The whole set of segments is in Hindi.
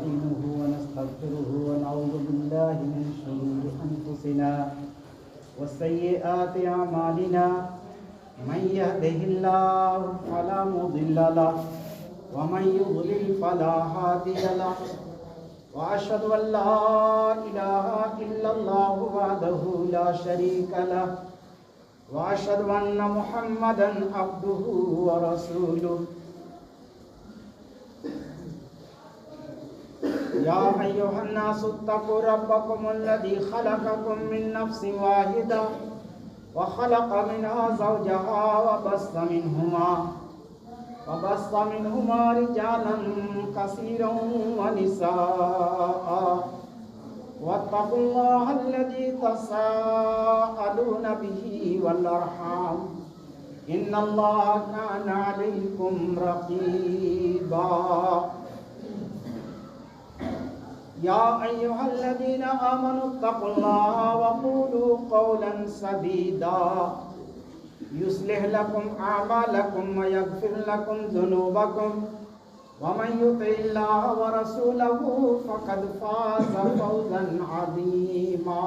नस्तईनुहु व नस्तगफिरुहु व नऊज़ु बिल्लाहि मिन शुरूरि अनफुसिना व सय्यिआति अमालिना मन यहदिहिल्लाहु फला मुदिल्ल लहु व मन युद्लिल फला हादिय लहु व अशहदु अन ला इलाहा इल्लल्लाहु वहदहु ला शरीका लहु व अशहदु अन्न मुहम्मदन अब्दुहु व रसूलुहु। या अय्युहन्नासु इत्तक़ू रब्बकुमुल्लज़ी खलक़कुम मिन नफ्सिन वाहिदा व खलक़ मिनहा ज़ौजहा व बस्स मिनहुमा रिजालन कसीरन व निसाअ वत्तक़ुल्लाह अल्लज़ी तसाअलून बिही वल अर्हाम इन्नल्लाह काना अलैकुम रक़ीबा। या अय्युहल्लज़ीना आमनु इत्तक़ुल्लाह व क़ूलू क़ौलन सदीदा युस्लिह लकुम आमालकुम व यग़फिर लकुम ज़ुनूबकुम व मन युतिइल्लाह व रसूलहु फ़क़द फ़ाज़ फ़ौज़न अज़ीमा।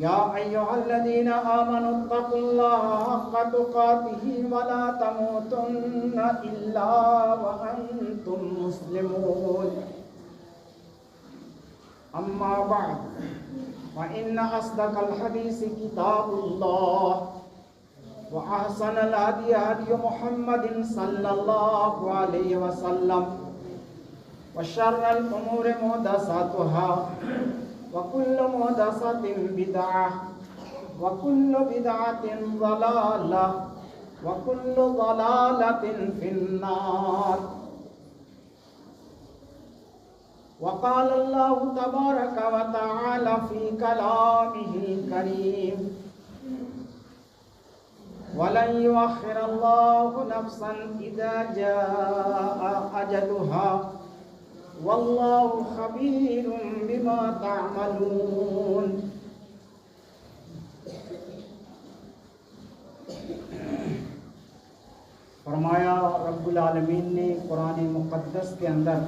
या अय्युहल्लज़ीना आमनु इत्तक़ुल्लाह हक़्क़ तुक़ातिही व ला तमूतुन्न इल्ला व अंतुम मुस्लिमून। अम्मा बअद फ़इन्न अस्दक़ल हदीसी किताबुल्लाह व अहसनल हदी हदी मुहम्मदिन सल्लल्लाहु अलैहि वसल्लम व शर्रल उमूरि मुहदसातुहा व कुल्लु मुहदसतिन बिदअह व कुल्लु बिदअतिन ज़लालह व कुल्लु ज़लालतिन फिन्नार। वक़ाल अल्लाहु तबारक व तआला फ़ी कलामिहिल करीम वलन युअख़्ख़िरल्लाहु नफ़्सन इज़ा जाअ अजलुहा वल्लाहु ख़बीरुम बिमा तअमलून। फरमाया रब्बुल आलमीन ने कुरान मुक़द्दस के अंदर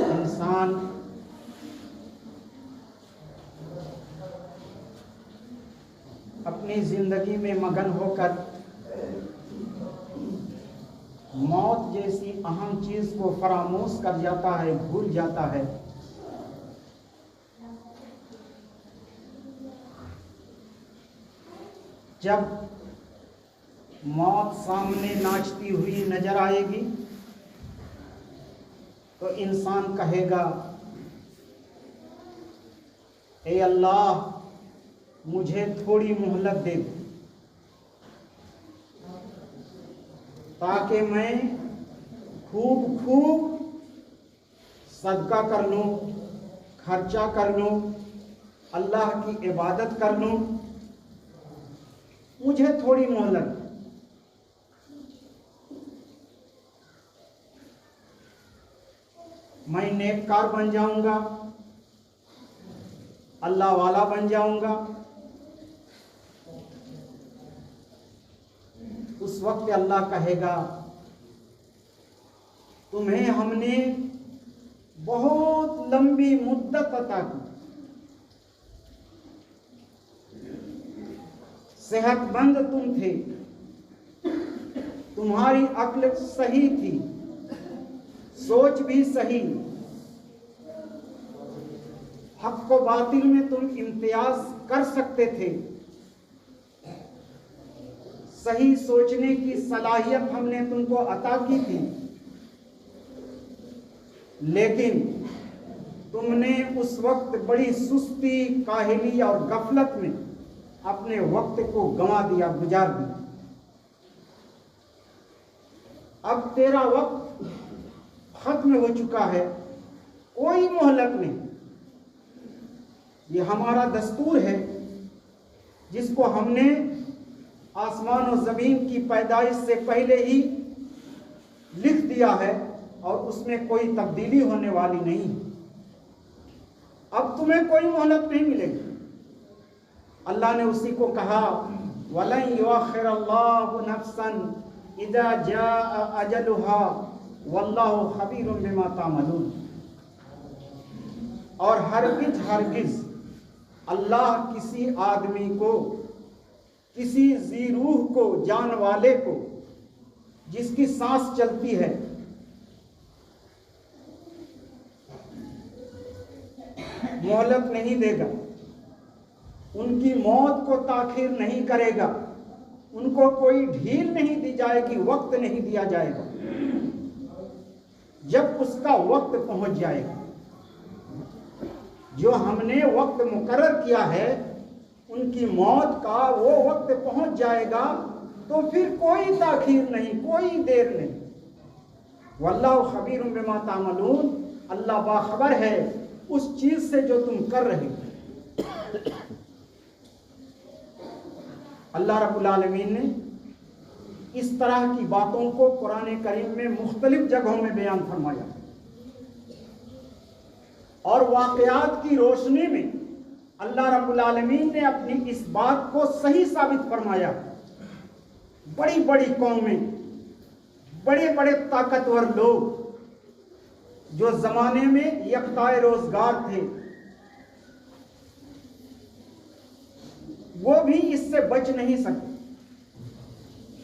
इंसान अपनी जिंदगी में मगन होकर मौत जैसी अहम चीज को फरामोश कर जाता है, भूल जाता है। जब मौत सामने नाचती हुई नजर आएगी तो इंसान कहेगा, ए अल्लाह मुझे थोड़ी मोहलत दे ताकि मैं खूब खूब सदका कर लूं, खर्चा कर लूं, अल्लाह की इबादत कर लूं, मुझे थोड़ी मोहलत। मैं नेककार बन जाऊंगा, अल्लाह वाला बन जाऊंगा। उस वक्त अल्लाह कहेगा, तुम्हें हमने बहुत लंबी मुद्दत अता की, सेहतमंद तुम थे, तुम्हारी अक्ल सही थी, सोच भी सही, हक को बातिल में तुम इम्तियाज कर सकते थे, सही सोचने की सलाहियत हमने तुमको अता की थी, लेकिन तुमने उस वक्त बड़ी सुस्ती, काहिली और गफलत में अपने वक्त को गंवा दिया, गुजार दिया। अब तेरा वक्त खत्म हो चुका है, कोई मोहलत नहीं। ये हमारा दस्तूर है जिसको हमने आसमान और ज़मीन की पैदाइश से पहले ही लिख दिया है और उसमें कोई तब्दीली होने वाली नहीं। अब तुम्हें कोई मोहलत नहीं मिलेगी। अल्लाह ने उसी को कहा वलन युअख्खिरुल्लाहु नफ्सन इज़ा जाअ अजलुहा वल्लाहु खबीरुम बिमा तामलून। और हरगिज अल्लाह किसी आदमी को, किसी जी रूह को, जान वाले को, जिसकी सांस चलती है, मोहलत नहीं देगा, उनकी मौत को ताखीर नहीं करेगा, उनको कोई ढील नहीं दी जाएगी, वक्त नहीं दिया जाएगा। जब उसका वक्त पहुंच जाएगा, जो हमने वक्त मुकर्रर किया है उनकी मौत का, वो वक्त पहुंच जाएगा तो फिर कोई ताखीर नहीं, कोई देर नहीं। वल्लाहु खबीरुम बिमा तामलून, अल्लाह बाखबर है उस चीज से जो तुम कर रहे हो। अल्लाह रब्बुल आलमीन ने इस तरह की बातों को कुरान करीम में मुख्तलिफ जगहों में बयान फरमाया और वाक़यात की रोशनी में अल्लाह रब्बुल आलमीन ने अपनी इस बात को सही साबित फरमाया। बड़ी बड़ी कौमें, बड़े बड़े ताकतवर लोग जो जमाने में यकताए रोजगार थे, वो भी इससे बच नहीं सके,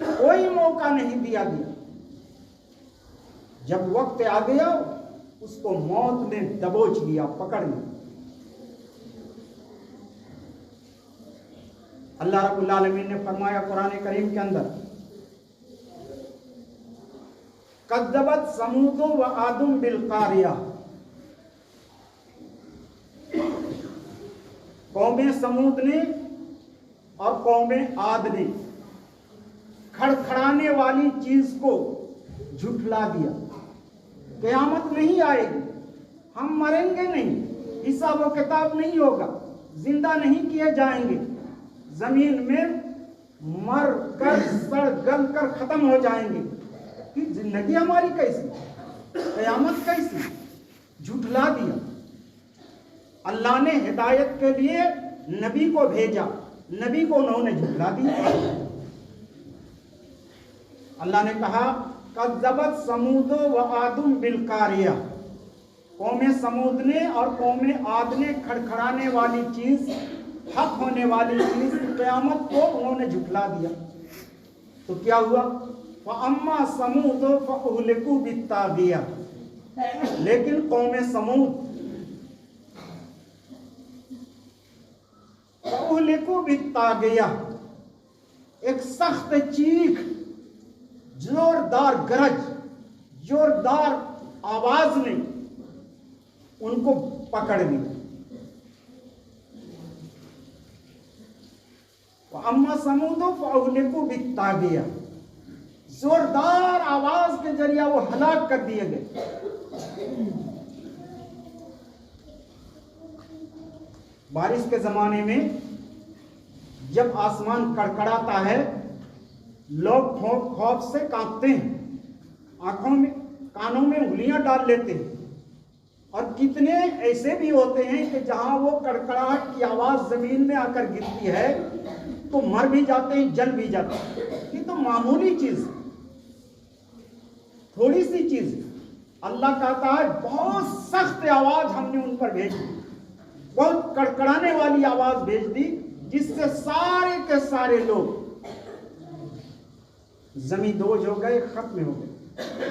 कोई मौका नहीं दिया गया। जब वक्त आ गया उसको मौत ने दबोच लिया, पकड़ लिया। अल्लाह रब्बुल आलमीन ने फरमाया कुरान करीम के अंदर, कद्दबत समूद व आदम बिल कारिया, कौमे समूद ने और कौमे आद ने खड़खड़ाने वाली चीज को झुठला दिया। क़यामत नहीं आएगी, हम मरेंगे नहीं, हिसाब व किताब नहीं होगा, जिंदा नहीं किए जाएंगे, जमीन में मर कर सड़ गल कर खत्म हो जाएंगे। कि जिंदगी हमारी कैसी, क़यामत कैसी, झुठला दिया। अल्लाह ने हिदायत के लिए नबी को भेजा, नबी को उन्होंने झुठला दिया। अल्लाह ने कहा कज़्ज़बत समूद व आदम बिल कारिया, कौमे समूद ने और कौमे आद ने खड़खड़ाने वाली चीज, हक होने वाली चीज क़यामत को उन्होंने झुठला दिया। तो क्या हुआ? फ़अम्मा समूद फ़अहलिकू बित्तागिया, लेकिन कौमे समूद फ़अहलिकू बित्तागिया, एक सख्त चीख, जोरदार गरज, जोरदार आवाज ने उनको पकड़ लिया। अम्मा समूदो फ़अहलिकू बित्तागिया, जोरदार आवाज के जरिए वो हलाक कर दिए गए। बारिश के जमाने में जब आसमान कड़कड़ाता है, लोग खौफ से कांपते हैं, आंखों में, कानों में उंगलियां डाल लेते हैं। और कितने ऐसे भी होते हैं कि जहां वो कड़कड़ाहट की आवाज जमीन में आकर गिरती है तो मर भी जाते हैं, जल भी जाते हैं। ये तो मामूली चीज, थोड़ी सी चीज। अल्लाह कहता है बहुत सख्त आवाज हमने उन पर भेज दी, बहुत कड़कड़ाने वाली आवाज भेज दी, जिससे सारे के सारे लोग जमींदोज हो गए, खत्म हो गए,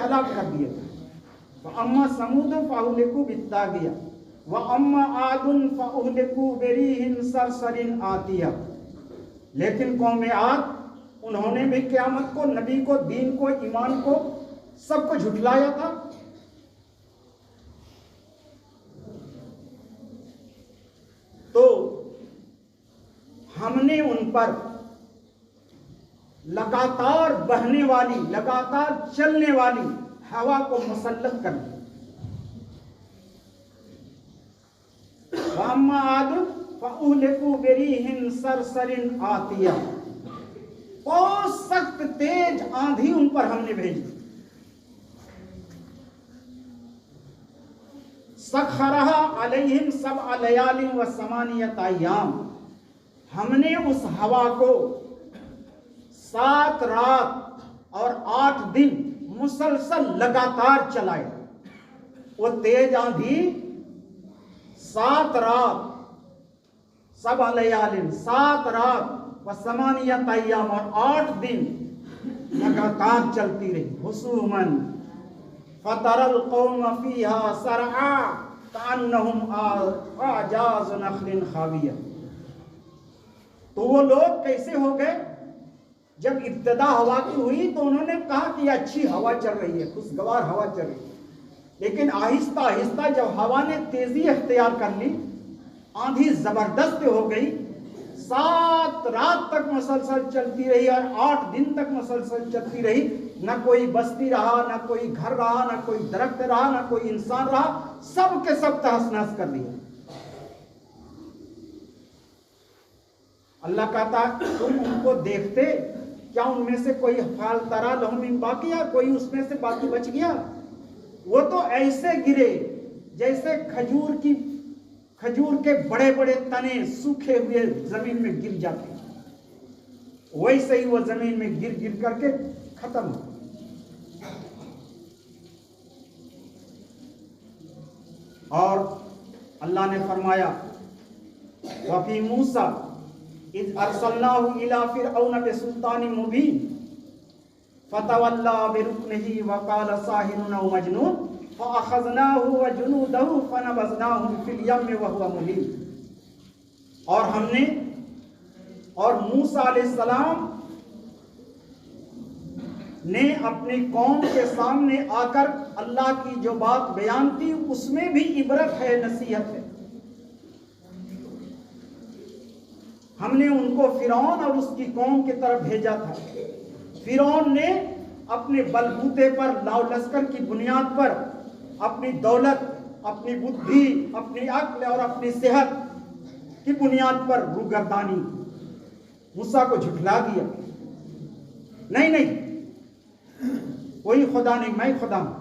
हलाक कर दिए। अम्मा समूद फ़अहलिकू बित्तागिया व अम्मा आदुन फ़अहलिकू बिरीहिन सरसरिन आतिया, लेकिन कौमे आद, उन्होंने भी क़यामत को, नबी को, दीन को, ईमान को, सबको झुठलाया था। तो हमने उन पर लगातार बहने वाली, लगातार चलने वाली हवा को मुसल्लत कर दिया। अम्मा आदम फ़अहलिकू बिरीहिन सरसरिन आतिया, बहुत सख्त तेज आंधी उन पर हमने भेजी। सखरहा अलैहिम सबअ लयालिन व समानियत अय्याम, हमने उस हवा को 7 रात और 8 दिन मुसलसल लगातार चलाए। वो तेज आंधी 7 रात, सब लयालिन 7 रात व समानियत अय्याम और 8 दिन लगातार चलती रही। हुसूमन फतरल कौम फीहा सरआ कान्नहुम आजाज नखलिन खाविया। तो वो लोग कैसे हो गए? जब इब्तिदा हवा की हुई तो उन्होंने कहा कि अच्छी हवा चल रही है, खुशगवार हवा चल रही है। लेकिन आहिस्ता आहिस्ता जब हवा ने तेजी अख्तियार कर ली, आंधी जबरदस्त हो गई, 7 रात तक मुसलसल चलती रही और 8 दिन तक मुसलसल चलती रही। न कोई बस्ती रहा, न कोई घर रहा, न कोई दरख्त रहा, न कोई इंसान रहा, सब के सब तहस नहस कर दिया। अल्लाह कहता तुम उनको देखते क्या उनमें से कोई फाल तरा लहुम बाकी, या कोई उसमें से बाकी बच गया? वो तो ऐसे गिरे जैसे खजूर के बड़े बड़े तने सूखे हुए जमीन में गिर जाते हैं, वैसे ही वो जमीन में गिर गिर करके खत्म हो। और अल्लाह ने फरमाया वफी मूसा इज़ अरसलनाहु इला फिरऔन बिसुल्तानिन मुबीन फतवल्ला बिरुकनिही व क़ाल साहिरुन औ मजनून फअखज़नाहु व जुनूदहु फनबज़नाहुम फिल यम्मि व हुवा मुलीम। और हमने और मूसा अलैहिस्सलाम ने अपनी कौम के सामने आकर अल्लाह की जो बात बयान की उसमें भी इबरत है, नसीहत है। हमने उनको फिरौन और उसकी कौम की तरफ भेजा था। फिरौन ने अपने बलबूते पर, लाव लश्कर की बुनियाद पर, अपनी दौलत, अपनी बुद्धि, अपनी अक्ल और अपनी सेहत की बुनियाद पर रूगर्दानी, मूसा को झुठला दिया। नहीं नहीं, कोई खुदा नहीं, मैं खुदा हूं।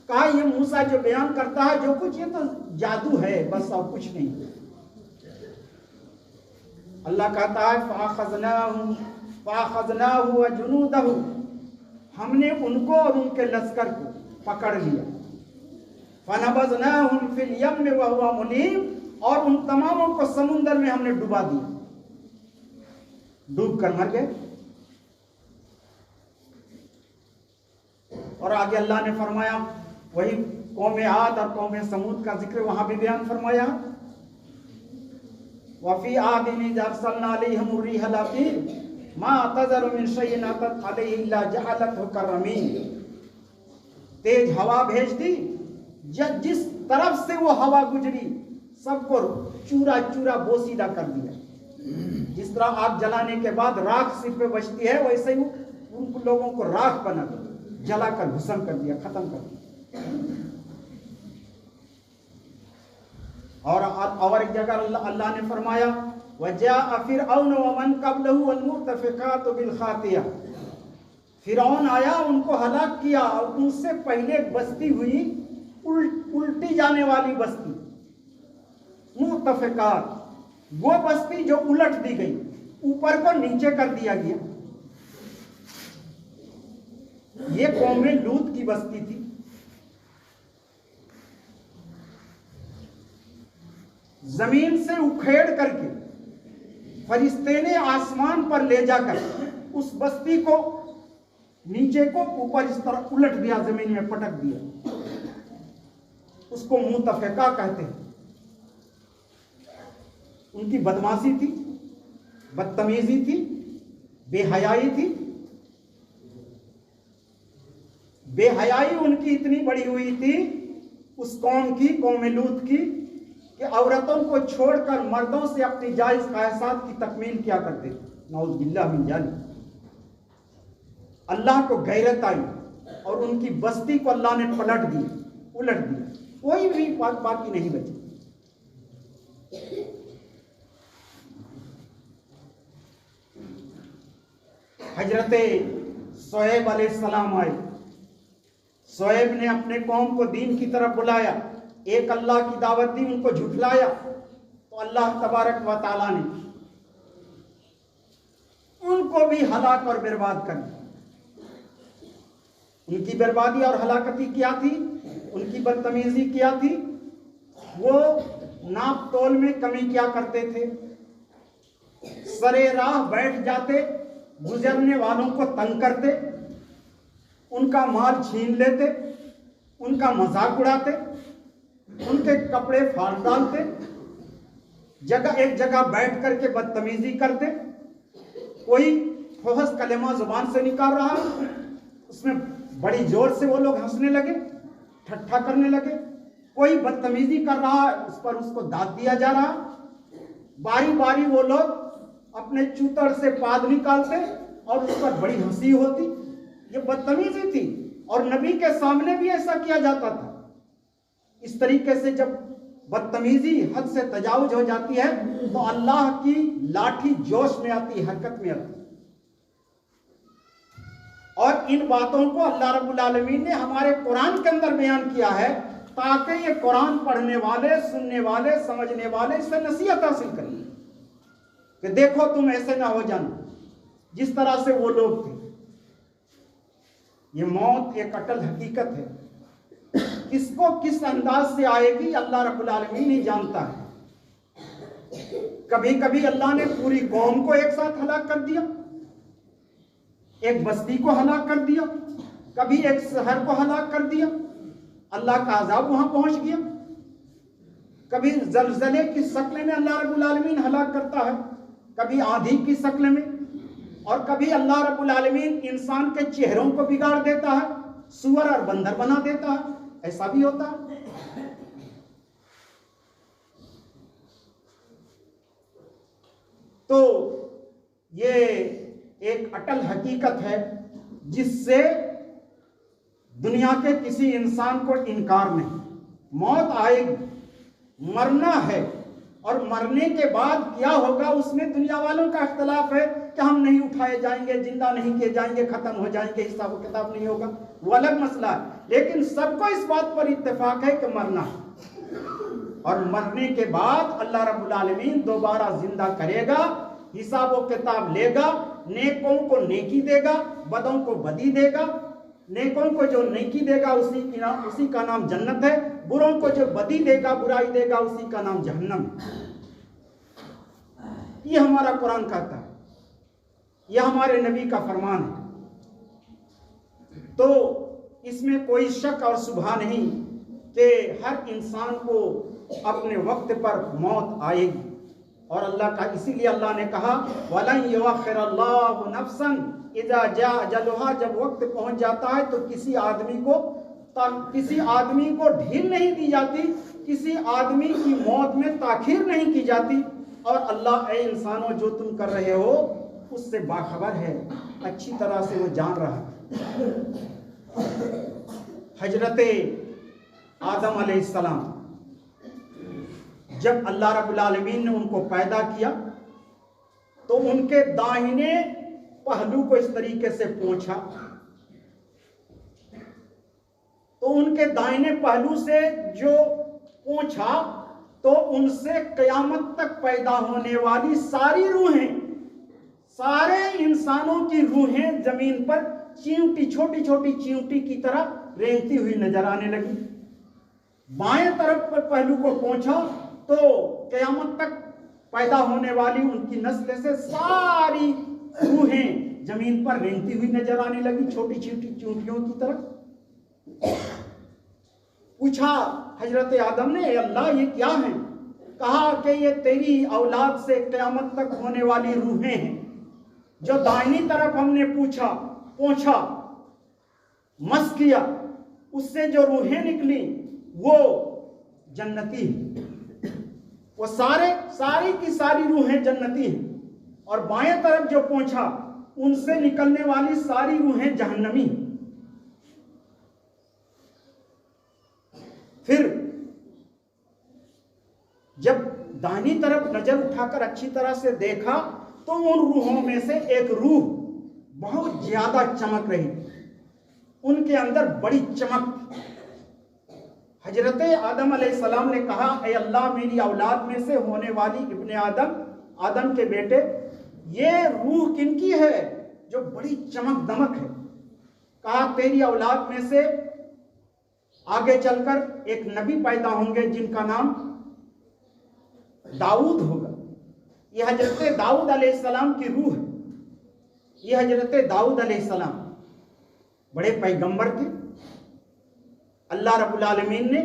कहा ये मूसा जो बयान करता है जो कुछ, ये तो जादू है बस, और कुछ नहीं। अल्लाह कहता है फ़अख़ज़नाहु व जुनूदहु, हमने उनको और उनके लश्कर को पकड़ लिया। फ़नबज़नाहुम फ़िल यम्मि व हुवा मुलीम, और उन तमामों को समुंदर में हमने डुबा दिया, डूब कर मर गए। और आगे अल्लाह ने फरमाया, वही कौम आद और कौम समूद का जिक्र वहां भी बयान फरमाया। वफी आदिन इज़ अरसलना अलैहिम रिहल अक़ीम मा तज़रु मिन शैइन अतत अलैहि इल्ला जअलतहु करमीन। तेज हवा भेज दी, जिस तरफ से वो हवा गुजरी सबको चूरा चूरा बोसीदा कर दिया। जिस तरह आग जलाने के बाद राख सिर पे बचती है, वैसे ही उन लोगों को राख बना दिया, जलाकर भस्म कर दिया, खत्म कर दिया। और एक जगह अल्लाह ने फरमाया वजाअ फिरऔन व मन क़ब्लहु वल मुतफ़िक़ातु बिल ख़ातिया। फिरौन आया, उनको हलाक किया, और उनसे पहले बस्ती हुई उल्टी जाने वाली बस्ती, मुतफ़िक़ात, वो बस्ती जो उलट दी गई, ऊपर को नीचे कर दिया गया। ये कौम लूत की बस्ती थी। जमीन से उखेड़ करके फरिश्ते ने आसमान पर ले जाकर उस बस्ती को नीचे को ऊपर इस तरह उलट दिया, जमीन में पटक दिया। उसको मुतफ़िक़ा कहते हैं। उनकी बदमाशी थी, बदतमीजी थी, बेहयाई थी। बेहयाई उनकी इतनी बड़ी हुई थी उस कौम की, कौम लूत की, कि औरतों को छोड़कर मर्दों से अपनी जायज ख्वाहिशात की तकमील किया करते थे। नऊज़ बिल्लाह मिन ज़ालिक। अल्लाह को गैरत आई और उनकी बस्ती को अल्लाह ने पलट दिया, उलट दिया, कोई भी बाकी नहीं बची। हजरते शुएब अलैहिस्सलाम आए। शुएब ने अपने कौम को दीन की तरफ बुलाया, एक अल्लाह की दावत दी, उनको झुठलाया। तो अल्लाह तबारक व तआला ने उनको भी हलाक और बर्बाद कर दिया। उनकी बर्बादी और हलाकती क्या थी, उनकी बदतमीजी क्या थी? वो नाप तोल में कमी क्या करते थे? सरे राह बैठ जाते, गुजरने वालों को तंग करते, उनका माल छीन लेते, उनका मजाक उड़ाते, उनके कपड़े फाड़ डालते, एक जगह बैठ करके बदतमीजी करते। कोई फहश कलेमा जुबान से निकाल रहा, उसमें बड़ी जोर से वो लोग हंसने लगे, ठट्ठा करने लगे। कोई बदतमीजी कर रहा, उस पर उसको दाद दिया जा रहा। बारी बारी वो लोग अपने चूतड़ से पाद निकालते और उस पर बड़ी हंसी होती। ये बदतमीजी थी और नबी के सामने भी ऐसा किया जाता था। इस तरीके से जब बदतमीजी हद से तजावुज हो जाती है तो अल्लाह की लाठी जोश में आती, हरकत में आती। और इन बातों को अल्लाह रब्बुल आलमीन ने हमारे कुरान के अंदर बयान किया है ताकि ये कुरान पढ़ने वाले, सुनने वाले, समझने वाले इससे नसीहत हासिल करें कि देखो तुम ऐसे ना हो जाना जिस तरह से वो लोग थे। ये मौत एक अटल हकीकत है, किसको किस अंदाज से आएगी अल्लाह रब्बुल आलमीन ही जानता है। कभी कभी अल्लाह ने पूरी कौम को एक साथ हलाक कर दिया, एक बस्ती को हलाक कर दिया, कभी एक शहर को हलाक कर दिया, अल्लाह का अजाब वहां पहुंच गया। कभी जलजले की शक्ल में अल्लाह रब्बुल आलमीन हलाक करता है, कभी आंधी की शक्ल में, और कभी अल्लाह रब्बुल आलमीन इंसान के चेहरों को बिगाड़ देता है, सुअर और बंदर बना देता है, ऐसा भी होता है। तो ये एक अटल हकीकत है जिससे दुनिया के किसी इंसान को इनकार नहीं। मौत आएगी, मरना है, और मरने के बाद क्या होगा उसमें दुनिया वालों का इख्तलाफ है कि हम नहीं उठाए जाएंगे, जिंदा नहीं किए जाएंगे, खत्म हो जाएंगे, हिसाब किताब नहीं होगा, वो अलग मसला है। लेकिन सबको इस बात पर इत्तेफाक है कि मरना है, और मरने के बाद अल्लाह रब्बुल आलमीन दोबारा जिंदा करेगा, हिसाब व किताब लेगा, नेकों को नेकी देगा, बदों को बदी देगा। नेकों को जो नेकी देगा उसी का नाम जन्नत है, बुरों को जो बदी देगा, बुराई देगा, उसी का नाम जहन्नम है। ये हमारा कुरान कहता है, यह हमारे नबी का फरमान है। तो इसमें कोई शक और शुबहा नहीं कि हर इंसान को अपने वक्त पर मौत आएगी। और अल्लाह का, इसीलिए अल्लाह ने कहा वलन युअख्खिरुल्लाहु नफ्सन इज़ा जा अजलुहा, जब वक्त पहुंच जाता है तो किसी आदमी को ढील नहीं दी जाती, किसी आदमी की मौत में ताखीर नहीं की जाती। और अल्लाह, ए इंसानों, जो तुम कर रहे हो उससे बाखबर है, अच्छी तरह से वो जान रहा है। हजरते आदम अलैहिस्सलाम, जब अल्लाह रब्बुल आलमीन ने उनको पैदा किया तो उनके दाहिने पहलू को इस तरीके से पोंछा, तो उनके दाहिने पहलू से जो पोंछा तो उनसे कयामत तक पैदा होने वाली सारी रूहें, सारे इंसानों की रूहें जमीन पर चींटी, छोटी छोटी चींटी की तरह रेंगती हुई नजर आने लगी। बाएं तरफ पर पहलू को पोंछा तो कयामत तक पैदा होने वाली उनकी नस्ल से सारी रूहें जमीन पर रेंगती हुई नजर आने लगी, छोटी छोटी चींटियों की तरह। पूछा हजरत आदम ने, अल्लाह ये क्या है? कहा कि ये तेरी औलाद से कयामत तक होने वाली रूहें हैं। जो दाहिनी तरफ हमने पोंछा, मस किया, उससे जो रूहें निकली वो जन्नती है, वो सारी की सारी रूहें जन्नती हैं। और बाएं तरफ जो पोंछा, उनसे निकलने वाली सारी रूहें जहन्नमी। फिर जब दाहिनी तरफ नजर उठाकर अच्छी तरह से देखा तो उन रूहों में से एक रूह बहुत ज्यादा चमक रही, उनके अंदर बड़ी चमक। हजरत आदम अलैहिस्सलाम ने कहा, ऐ अल्लाह, मेरी औलाद में से होने वाली इब्ने आदम के बेटे, ये रूह किनकी है जो बड़ी चमक दमक है। कहा तेरी औलाद में से आगे चलकर एक नबी पैदा होंगे जिनका नाम दाऊद होगा। ये हजरत दाऊद अलैहिस्सलाम की रूह है। ये हजरत दाऊद अलैहिस्सलाम बड़े पैगंबर थे। अल्लाह रब्बुल आलमीन ने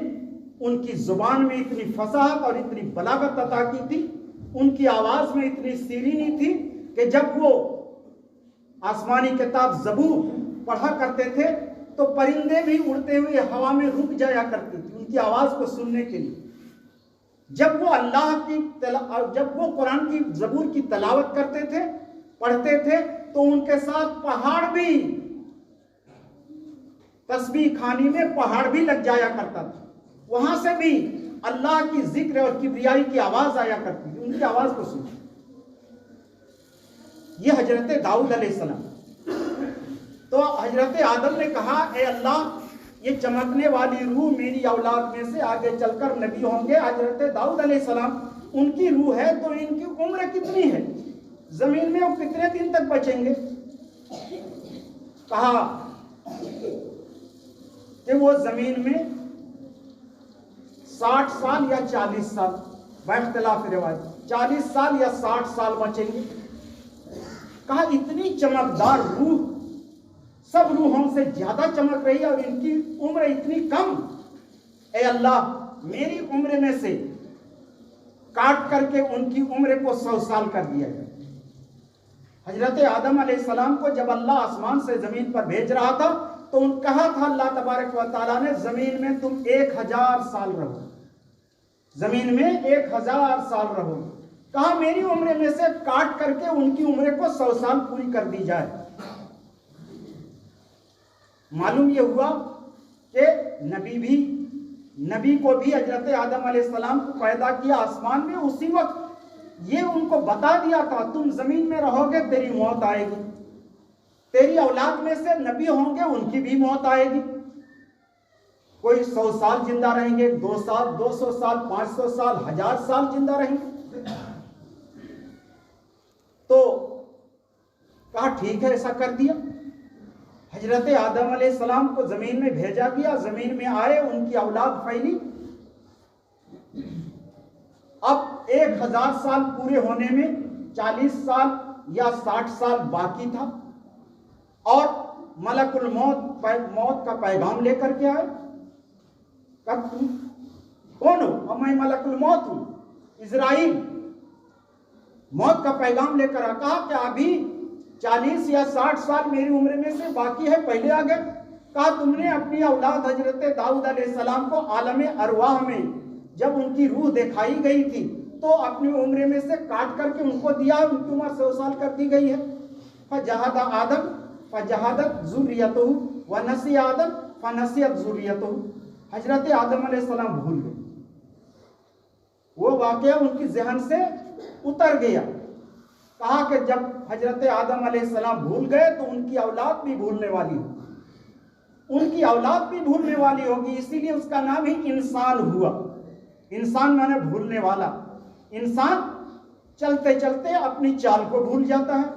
उनकी जुबान में इतनी फसाहत और इतनी बलागत अता की थी, उनकी आवाज में इतनी सीरीनी थी कि जब वो आसमानी किताब ज़बूर पढ़ा करते थे तो परिंदे भी उड़ते हुए हवा में रुक जाया करते थे उनकी आवाज को सुनने के लिए। जब वो कुरान की ज़बूर की तलावत करते थे, पढ़ते थे, तो उनके साथ पहाड़ भी, तस्बीह खानी में पहाड़ भी लग जाया करता था। वहां से भी अल्लाह की जिक्र और किबरियाई की आवाज आया करती थी। उनकी आवाज को सुनिए। ये हजरत दाऊद अलैहिस्सलाम। तो हजरत आदम ने कहा, ए अल्लाह, ये चमकने वाली रूह मेरी औलाद में से आगे चलकर नबी होंगे। हजरत दाऊद अलैहिस्सलाम उनकी रूह है, तो इनकी उम्र कितनी है, जमीन में वो कितने दिन तक बचेंगे। कहा कि वो जमीन में 60 साल या 40 साल, बख्तिलाफ रिवायत 40 साल या 60 साल बचेंगे। कहा इतनी चमकदार रूह सब रूहों से ज्यादा चमक रही है और इनकी उम्र इतनी कम। ए अल्लाह, मेरी उम्र में से काट करके उनकी उम्र को 100 साल कर दिया जाए। हजरत आदम अलैहिस्सलाम को जब अल्लाह आसमान से जमीन पर भेज रहा था तो कहा था अल्लाह तबारक व तआला ने, जमीन में तुम 1000 साल रहो, जमीन में 1000 साल रहो। कहा मेरी उम्र में से काट करके उनकी उम्र को 100 साल पूरी कर दी जाए। मालूम यह हुआ कि नबी को भी हजरत आदम अलैहिस्सलाम को पैदा किया आसमान में। उसी वक्त ये उनको बता दिया था, तुम जमीन में रहोगे, तेरी मौत आएगी, तेरी औलाद में से नबी होंगे, उनकी भी मौत आएगी। कोई 100 साल जिंदा रहेंगे, 2 साल, 200 साल, 500 साल, 1000 साल जिंदा रहेंगे। तो कहा ठीक है, ऐसा कर दिया। हजरत आदम अलैहिस्सलाम को जमीन में भेजा गया, जमीन में आए, उनकी औलाद फैली। अब 1000 साल पूरे होने में 40 साल या 60 साल बाकी था और मलकुल मौत का पैगाम लेकर के आए। कब तुम कौन हो? अब मैं मलकुल मौत हूं, इजराइल। मौत का पैगाम लेकर आ। कहा कि अभी 40 या 60 साल मेरी उम्र में से बाकी है, पहले आ गए। कहा तुमने अपनी औलाद हजरत दाऊद अलैहिस्सलाम को आलम अरवाह में जब उनकी रूह दिखाई गई थी तो अपनी उम्र में से काट करके उनको दिया, उनकी उम्र 100 साल कर दी गई है। फजहद आदम फजहदत ज़ुर्रियतहु व नसी आदम फनसियत ज़ुर्रियतहु। हजरत आदम अलैहिस्सलाम भूल गए, वो वाकया उनकी ज़हन से उतर गया। कहा कि जब हजरत आदम अलैहिस्सलाम भूल गए तो उनकी औलाद भी भूलने वाली होगी, उनकी औलाद भी भूलने वाली होगी। इसीलिए उसका नाम ही इंसान हुआ। इंसान माने भूलने वाला। इंसान चलते चलते अपनी चाल को भूल जाता है,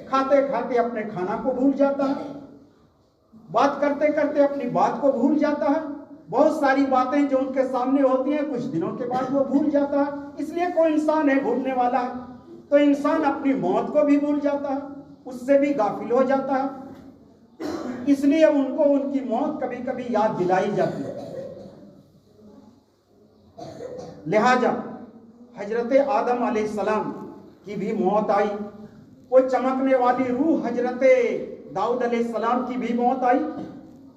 खाते खाते अपने खाना को भूल जाता है, बात करते करते अपनी बात को भूल जाता है। बहुत सारी बातें जो उनके सामने होती हैं कुछ दिनों के बाद वो भूल जाता है। इसलिए कोई इंसान है भूलने वाला है। तो इंसान अपनी मौत को भी भूल जाता है, उससे भी गाफिल हो जाता है। इसलिए उनको उनकी मौत कभी कभी याद दिलाई जाती है। लिहाजा हजरत आदम अलैहिस्सलाम की भी मौत आई। वो चमकने वाली रूह हजरत दाऊद अलैहिस्सलाम की भी मौत आई।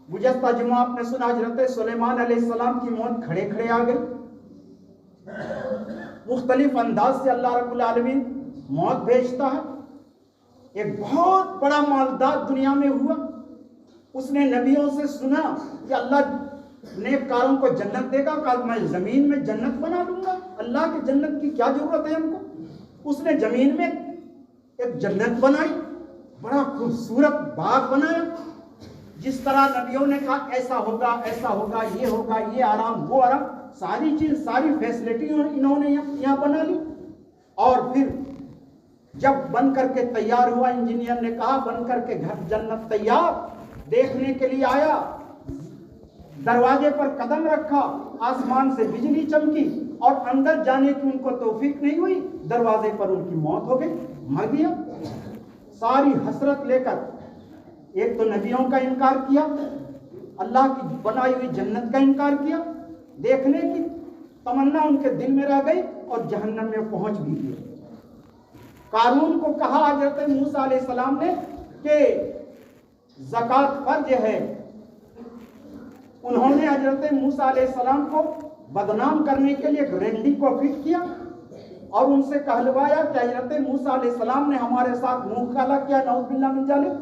गुज़श्ता जुमा आपने सुना हजरत सुलेमान अलैहिस्सलाम की मौत खड़े खड़े आ गई। मुख्तलिफ अंदाज से अल्लाह रब्बुल आलमीन मौत भेजता है। एक बहुत बड़ा मालदार दुनिया में हुआ, उसने नबियों से सुना कि अल्लाह नेककारों को जन्नत देगा। कहा मैं जमीन में जन्नत बना लूंगा, अल्लाह की जन्नत की क्या जरूरत है हमको। उसने जमीन में एक जन्नत बनाई, बड़ा खूबसूरत बाग बनाया। जिस तरह नबियों ने कहा ऐसा होगा, ऐसा होगा, ये होगा, ये आराम, वो आराम, सारी चीज, सारी फैसिलिटी इन्होंने यहाँ बना ली। और फिर जब बन करके तैयार हुआ, इंजीनियर ने कहा बन करके घर जन्नत तैयार, देखने के लिए आया, दरवाजे पर कदम रखा, आसमान से बिजली चमकी और अंदर जाने की उनको तौफीक नहीं हुई, दरवाजे पर उनकी मौत हो गई, मर गया। सारी हसरत लेकर एक तो नबियों का इनकार किया, अल्लाह की बनाई हुई जन्नत का इनकार किया, देखने की तमन्ना उनके दिल में रह गई और जहन्नम में पहुंच भी गए। कारून को कहा हजरत मूसा अलैहिस्सलाम ने कि ज़कात फर्ज है। उन्होंने हजरत मूसा अलैहिस्सलाम को बदनाम करने के लिए एक रेंडी को फिट किया और उनसे कहलवाया कि हजरत मूसा अलैहिस्सलाम ने हमारे साथ मुंह काला किया, नऊज़ुबिल्लाह मिन ज़ालिक।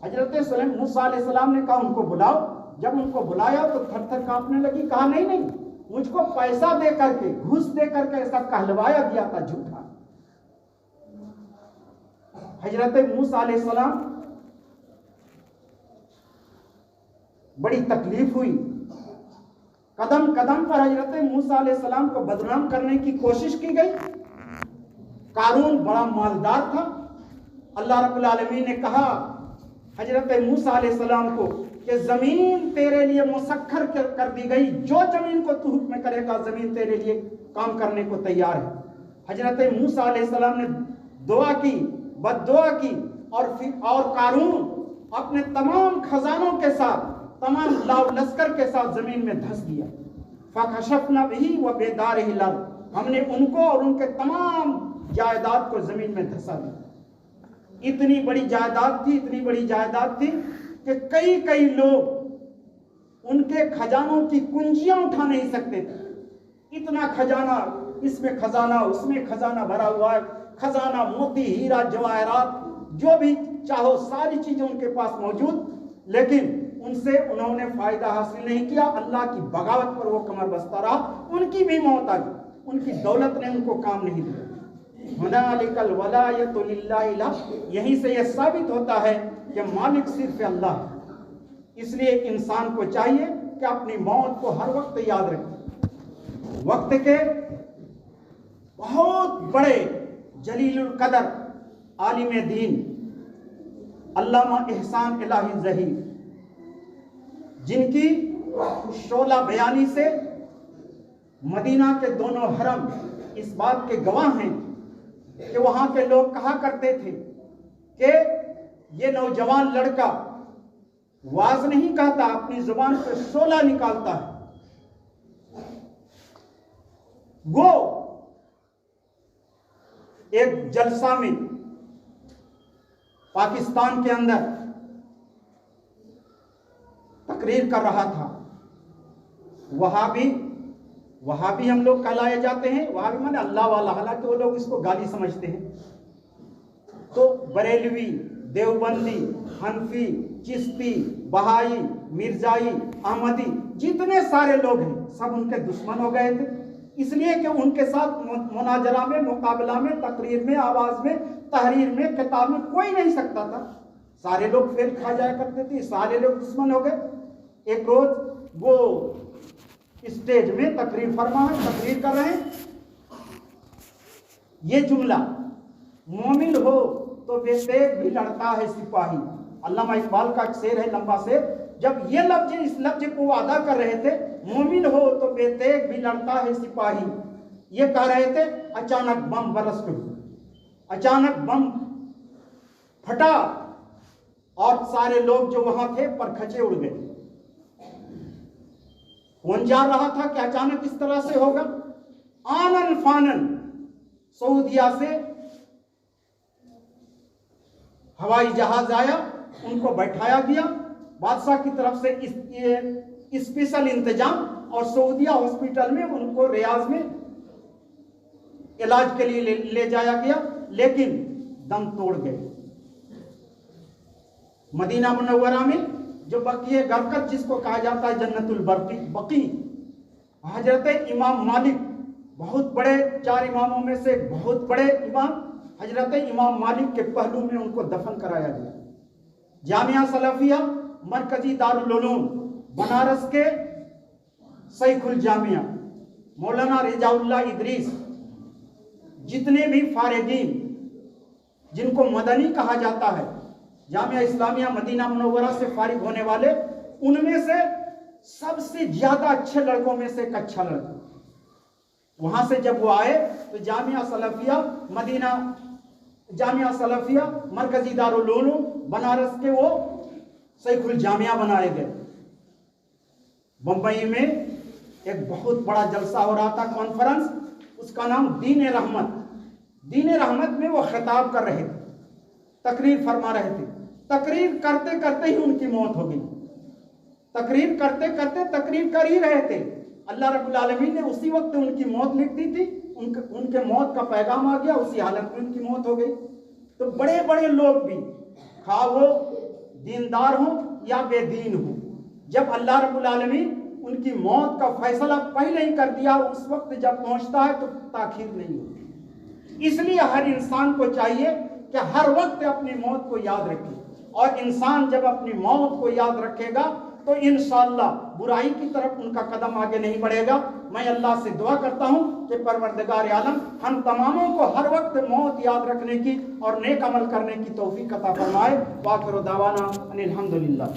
हजरत मूसा अलैहिस्सलाम ने कहा उनको बुलाओ। जब उनको बुलाया तो थर थर कांपने लगी। कहा नहीं नहीं, मुझको पैसा दे करके, घूस दे करके ऐसा कहलवाया गया था, झूठा। हजरत मूसा अलैहिस्सलाम बड़ी तकलीफ हुई। कदम कदम पर हजरत मूसा अलैहिस्सलाम को बदनाम करने की कोशिश की गई। कारून बड़ा मालदार था। अल्लाह रब्बुल आलमीन ने कहा हजरत मूसा अलैहिस्सलाम को कि जमीन तेरे लिए मुसख्खर कर दी गई, जो जमीन को तू हुक्म करेगा जमीन तेरे लिए काम करने को तैयार है। हजरत मूसा अलैहिस्सलाम ने दुआ की, बद्दुआ की और कारून अपने तमाम खजानों के साथ, तमाम लाव लश्कर के साथ जमीन में धंस दिया। फकशफना बिही व बेदारिही लर्द, हमने उनको और उनके तमाम जायदाद को जमीन में धंसा दिया। इतनी बड़ी जायदाद थी, इतनी बड़ी जायदाद थी कि कई कई लोग उनके खजानों की कुंजियां उठा नहीं सकते थे। इतना खजाना, इसमें खजाना, उसमें खजाना भरा हुआ है, खजाना, मोती, हीरा, जवाहरात, जो भी चाहो सारी चीजें उनके पास मौजूद, लेकिन उनसे उन्होंने फायदा हासिल नहीं किया। अल्लाह की बगावत पर वो कमर बस्ता रहा, उनकी भी मौत आ गई, उनकी दौलत ने उनको काम नहीं दिया। हुनालिकल वलायतु लिल्लाहि ला, यहीं से यह साबित होता है कि मालिक सिर्फ अल्लाह है। इसलिए इंसान को चाहिए कि अपनी मौत को हर वक्त याद रखे। वक्त के बहुत बड़े जलीलुल कदर आलिम दीन अल्लामा एहसान इलाही ज़हीर, जिनकी शोला बयानी से मदीना के दोनों हरम इस बात के गवाह हैं कि वहां के लोग कहा करते थे कि ये नौजवान लड़का वाज नहीं कहता, अपनी जुबान से शोला निकालता है। वो एक जलसा में पाकिस्तान के अंदर तकरीर कर रहा था। वहाबी हम लोग कहलाए जाते हैं। वहाबी माने अल्लाह वाला, हालांकि वो लोग इसको गाली समझते हैं। तो बरेलवी, देवबंदी, हनफी, चिश्ती, बहाई, मिर्जाई, अहमदी, जितने सारे लोग हैं सब उनके दुश्मन हो गए थे। इसलिए कि उनके साथ मुनाजरा में, मुकाबला में, तकरीर में, आवाज में, तहरीर में, किताब में कोई नहीं सकता था। सारे लोग फेल खा जाया करते थे, सारे लोग दुश्मन हो गए। एक रोज वो स्टेज में तकरीर फरमा है, तकरीर कर रहे हैं। ये जुमला, मोमिन हो तो बेतेग भी लड़ता है सिपाही। अल्लामा इकबाल का एक शेर है, लंबा शेर। जब ये लफ्ज, इस लफ्ज को अदा कर रहे थे, मोमिन हो तो बेतेग भी लड़ता है सिपाही, ये कह रहे थे, अचानक बम बरस्ट हुआ। अचानक बम फटा और सारे लोग जो वहां थे परखचे उड़ गए। कौन जा रहा था कि अचानक इस तरह से होगा? आनन फानन सऊदिया से हवाई जहाज आया, उनको बैठाया गया बादशाह की तरफ से स्पेशल इंतजाम, और सऊदिया हॉस्पिटल में उनको रियाज में इलाज के लिए ले जाया गया, लेकिन दम तोड़ गए। मदीना मुनव्वरा में जो बकीए गरकत जिसको कहा जाता है जन्नतुल बकी, हजरत इमाम मालिक, बहुत बड़े 4 इमामों में से बहुत बड़े इमाम, हजरत इमाम मालिक के पहलू में उनको दफन कराया गया। जामिया सलफिया मरकजी दारुल उलूम बनारस के सैखुल जामिया मौलाना रिजाउल्लाह इदरीस, जितने भी फारिगीन जिनको मदनी कहा जाता है, जामिया इस्लामिया मदीना मुनव्वरा से फारिग होने वाले, उनमें से सबसे ज्यादा अच्छे लड़कों में से एक अच्छा लड़का। वहां से जब वो आए तो जामिया सलफिया मरकजी दारुल उलूम बनारस के वो शैखुल जामिया बनाए गए। बंबई में एक बहुत बड़ा जलसा हो रहा था, कॉन्फ्रेंस, उसका नाम दीन रहमत। दीन रहमत में वो खिताब कर रहे थे, तकरीर फरमा रहे थे। तकरीर करते करते ही उनकी मौत हो गई। तकरीर करते करते तकरीर कर ही रहे थे, अल्लाह रब्बुल आलमीन ने उसी वक्त उनकी मौत लिख दी थी। उनके मौत का पैगाम आ गया, उसी हालत में उनकी मौत हो गई। तो बड़े बड़े लोग भी, खा वो दीनदार हो या बेदीन हो, जब अल्लाह रब्बुल आलमीन उनकी मौत का फैसला पहले ही कर दिया, उस वक्त जब पहुंचता है तो ताखीर नहीं होती। इसलिए हर इंसान को चाहिए कि हर वक्त अपनी मौत को याद रखे, और इंसान जब अपनी मौत को याद रखेगा तो इंशाअल्लाह बुराई की तरफ उनका कदम आगे नहीं बढ़ेगा। मैं अल्लाह से दुआ करता हूं कि परवरदिगार आलम हम तमामों को हर वक्त मौत याद रखने की और नेक अमल करने की तौफीक अता फरमाए। वाखिर दावाना अनिल हम्दुलिल्लाह।